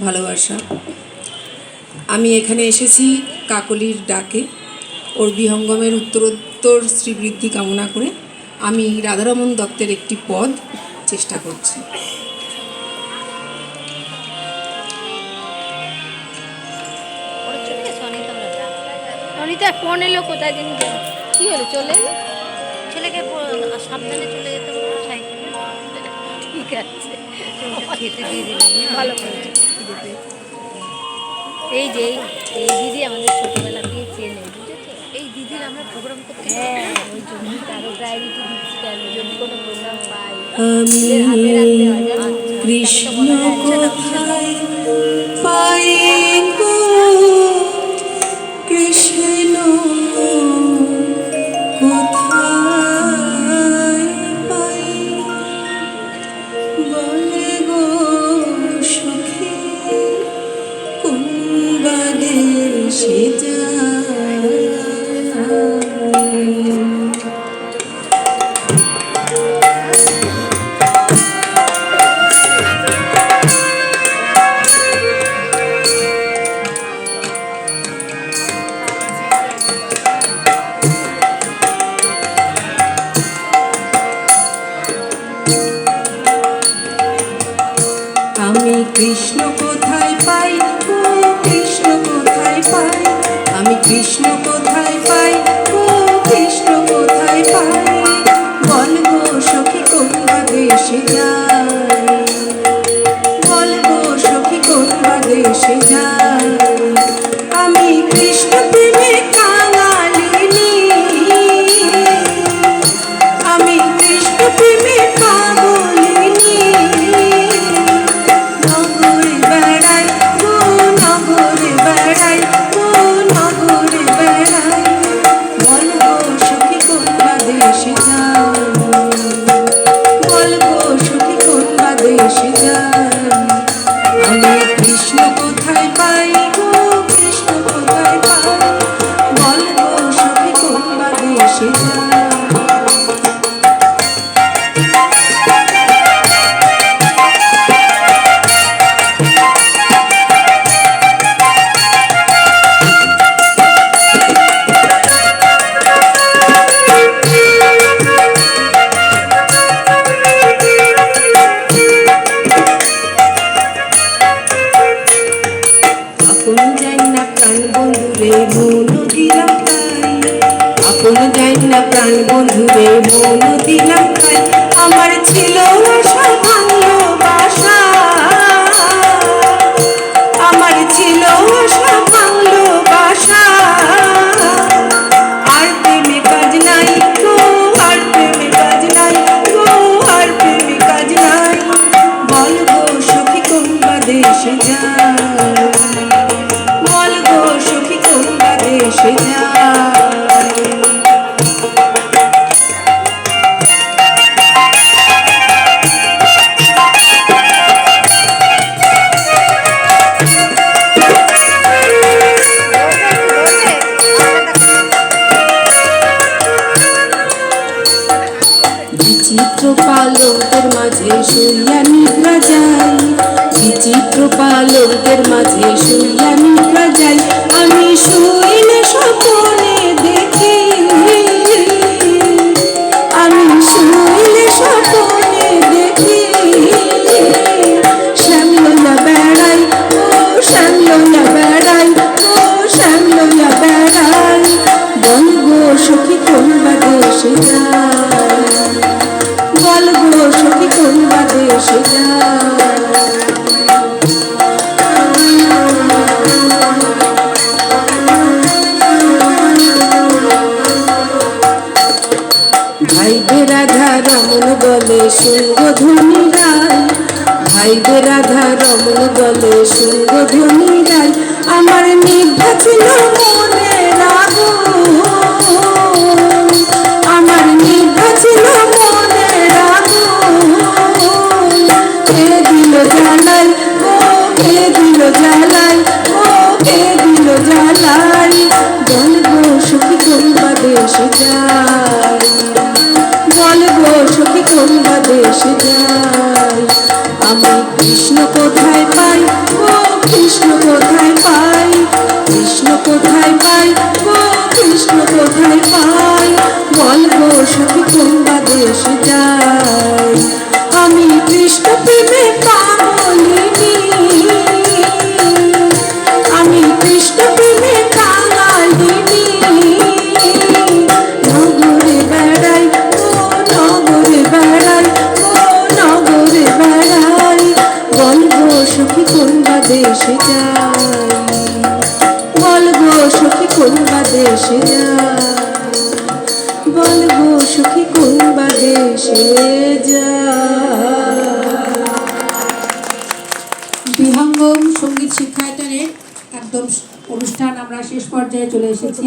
ভালোবাসা। আমি এখানে এসেছি কাকলির ডাকে, ওর বিহঙ্গমের উত্তরোত্তর শ্রীবৃদ্ধি কামনা করে আমি রাধারমণ দত্তের একটি পদ চেষ্টা করছি। অনিতা ফোন এলো, কোথায় জানি গেল, কি হলো? চলে এলো, ছেলেকে সাবধানে চলে যেতে বলবো সাইকেলে। ঠিক আছে, খেতে দিয়ে দিলাম। ভালো করেছে। এই যে এই দিদি আমাদের ছোটবেলা থেকে চেনে, বুঝেছো? এই দিদির আমরা প্রোগ্রাম করতে, হ্যাঁ, ওই জন্য তারও প্রায়োরিটি দিচ্ছি, কেন যদি কোনো প্রোগ্রাম পাই আমি হাতে রাখতে হয়, জানো? কৃষ্ণ কোথায় পাই গো, কৃষ্ণ কোথায় পাই, বলে গো সখী কোন বাদেশে যায়। আমি কৃষ্ণ কোথায় পাই গো, কৃষ্ণ কোথায় পাই, আমি কৃষ্ণ কোথায় পাই গো, কৃষ্ণ কোথায় পাই, বল গো সখী কোন বাদেশে যায়, বল গো সখী কোন বাদেশে যায়। আমি কৃষ্ণ প্রেমে কাঙালিনী, আমি কৃষ্ণ প্রেমে পাগলিনী, নগরে বেড়াই গো, নগরে বেড়াই গো, নগরে বেড়াই, বল গো সখী কোন বাদেশে যায়, বল গো সখী কোন বাদেশে যায়। আমি কৃষ্ণ কোথায় পাই গো, কৃষ্ণ কোথায় পাই, বল গো সখী কোন বাদেশে যায়। আপন যাই না প্রাণ বন্ধুরে মন দিলাম তাই, আপন যাই না প্রাণ বন্ধুরে মন দিলাম তাই, আমার ছিল আশা ভাঙলো বাসা, আমার ছিল আশা ভাঙলো বাসা, আর প্রেমে কাজ নাই গো, আর প্রেমে কাজ নাই গো, আর প্রেমে কাজ নাই, বল গো সখী কোন বাদেশে যায়, বল গো সখী কোন বাদেশে যায়। বিচিত্র পালকের মাঝে শুইয়া নিদ্রা যাই, বিচিত্র পালকের মাঝে শুইয়া নিদ্রা যাই, আমি শুইলে স্বপ্নে দেখি, আমি শুইলে স্বপ্নে দেখি, শ্যাম লইয়া বেড়াই ও, শ্যাম লইয়া বেড়াই ও, শ্যাম লইয়া বেড়াই, বল গো সখী কোন বাদেশে যায়, বল গো সখী কোন বাদেশে যায়। ভাইবে রাধা রমন বলে শুনব ধ্বনি গাই, ভাইবে রাধা রমন বলে শুনব ধ্বনি গাই, আমার নিভা ছিল মনে আগুন, আমার নিভা ছিল মনে আগুন, কে দিল জ্বালাই ও, কে দিল জ্বালাই ও, কে দিল জ্বালাই, বল গো সখী কোন বাদেশে যায়, বল গো সখী কোন বাদেশে যায়। আমি কৃষ্ণ কোথায় পাই ও কৃষ্ণ কোথায় পাই, কৃষ্ণ কোথায় পাই গো কৃষ্ণ কোথায় পাই, বল গো সখী কোনবা দেশে যাই। আমি কৃষ্ণ প্রেমে পাগলিনী, আমি কৃষ্ণ প্রেমে কাঙালিনী, নগরে বেড়াই ও নগরে বেড়াই ও নগরে বেড়াই, বল গো সখী কোনবা দেশে যাই, বল গো সখী কোনবা দেশে যাই, বল গো সখী কোনবা দেশে যাই। বিহঙ্গম সঙ্গীত শিক্ষায়তনের একদম অনুষ্ঠান আমরা শেষ পর্যায়ে চলে এসেছি।